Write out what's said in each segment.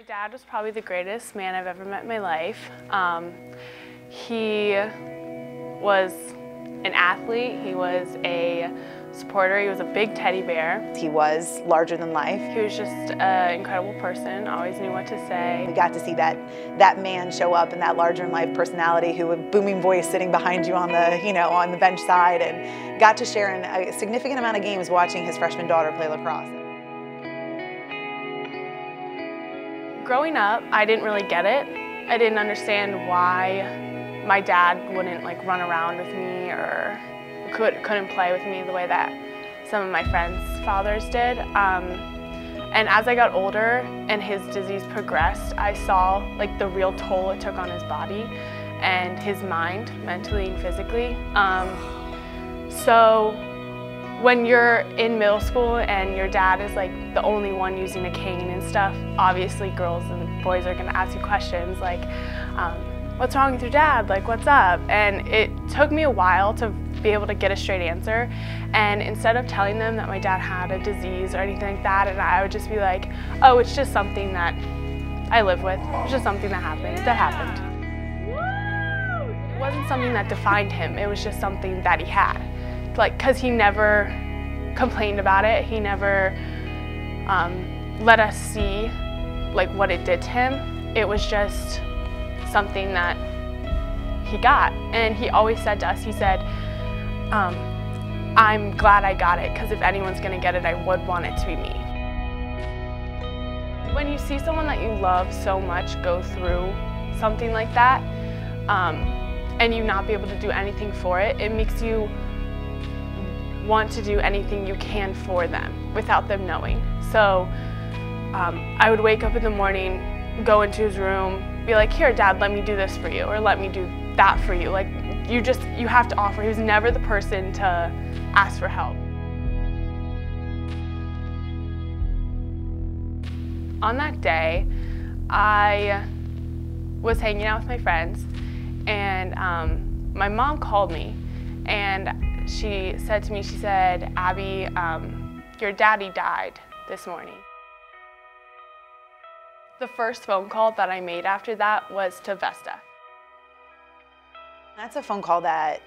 My dad was probably the greatest man I've ever met in my life. He was an athlete, he was a supporter, he was a big teddy bear. He was larger than life. He was just an incredible person, always knew what to say. We got to see that man show up in that larger than life personality who with booming voice sitting behind you on the bench side, and got to share in a significant amount of games watching his freshman daughter play lacrosse. Growing up, I didn't really get it. I didn't understand why my dad wouldn't run around with me or couldn't play with me the way that some of my friends' fathers did. And as I got older and his disease progressed, I saw the real toll it took on his body and his mind, mentally and physically. So when you're in middle school and your dad is the only one using a cane and stuff, obviously girls and boys are gonna ask you questions like, what's wrong with your dad? What's up? And it took me a while to be able to get a straight answer. And instead of telling them that my dad had a disease or anything like that, and I would just be like, oh, it's just something that I live with. It's just something that happened. It wasn't something that defined him. It was just something that he had. Because he never complained about it. He never let us see what it did to him. It was just something that he got. And he always said to us, he said, I'm glad I got it, because if anyone's gonna get it, I would want it to be me. When you see someone that you love so much go through something like that, and you not be able to do anything for it, it makes you want to do anything you can for them without them knowing. So I would wake up in the morning, go into his room, be like, here, Dad, let me do this for you, or let me do that for you. You have to offer. He was never the person to ask for help. On that day, I was hanging out with my friends, and my mom called me, and she said to me, she said, Abby, your daddy died this morning. The first phone call that I made after that was to Vesta. That's a phone call that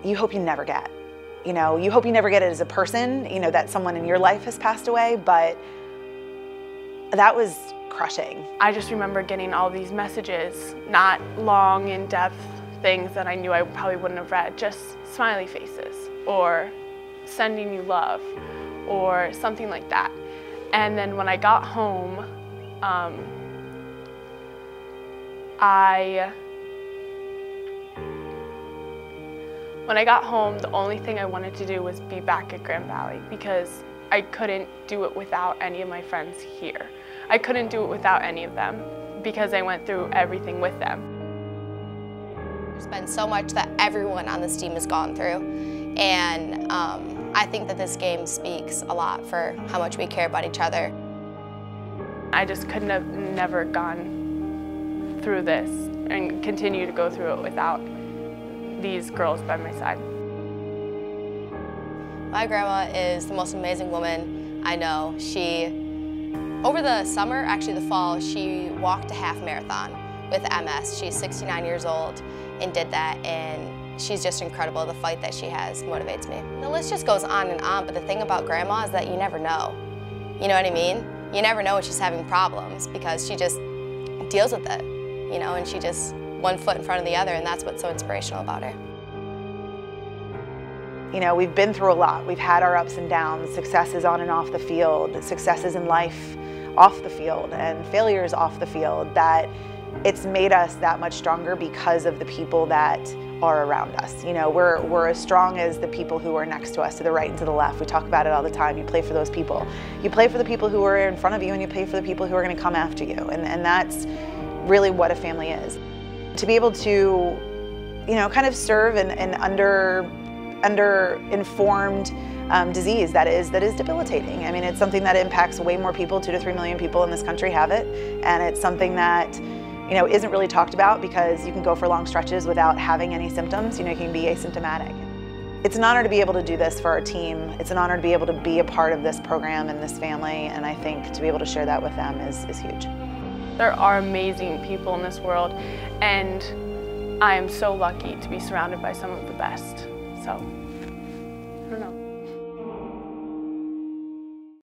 you hope you never get. You hope you never get it as a person, that someone in your life has passed away, but that was crushing. I just remember getting all these messages, not long, in-depth things that I knew I probably wouldn't have read, just smiley faces, or sending you love, or something like that. And then when I got home, the only thing I wanted to do was be back at Grand Valley, because I couldn't do it without any of my friends here. I couldn't do it without any of them, because I went through everything with them. There's been so much that everyone on this team has gone through, and I think that this game speaks a lot for how much we care about each other. I just couldn't have never gone through this and continue to go through it without these girls by my side. My grandma is the most amazing woman I know. Over the summer, actually the fall, she walked a half marathon with MS. She's 69 years old and did that, and she's just incredible. The fight that she has motivates me. The list just goes on and on, but the thing about grandma is that you never know. You know what I mean? You never know when she's having problems, because she just deals with it, and she just one foot in front of the other, and that's what's so inspirational about her. We've been through a lot. We've had our ups and downs, successes on and off the field, successes in life off the field, and failures off the field, that it's made us that much stronger because of the people that are around us. We're as strong as the people who are next to us, to the right and to the left. We talk about it all the time. You play for those people. You play for the people who are in front of you, and you play for the people who are going to come after you. And that's really what a family is. To be able to, kind of serve an under-informed disease that is debilitating. I mean, it's something that impacts way more people. 2 to 3 million people in this country have it, and it's something that isn't really talked about, because you can go for long stretches without having any symptoms. You can be asymptomatic. It's an honor to be able to do this for our team. It's an honor to be able to be a part of this program and this family, and I think to be able to share that with them is huge. There are amazing people in this world, and I am so lucky to be surrounded by some of the best. So, I don't know.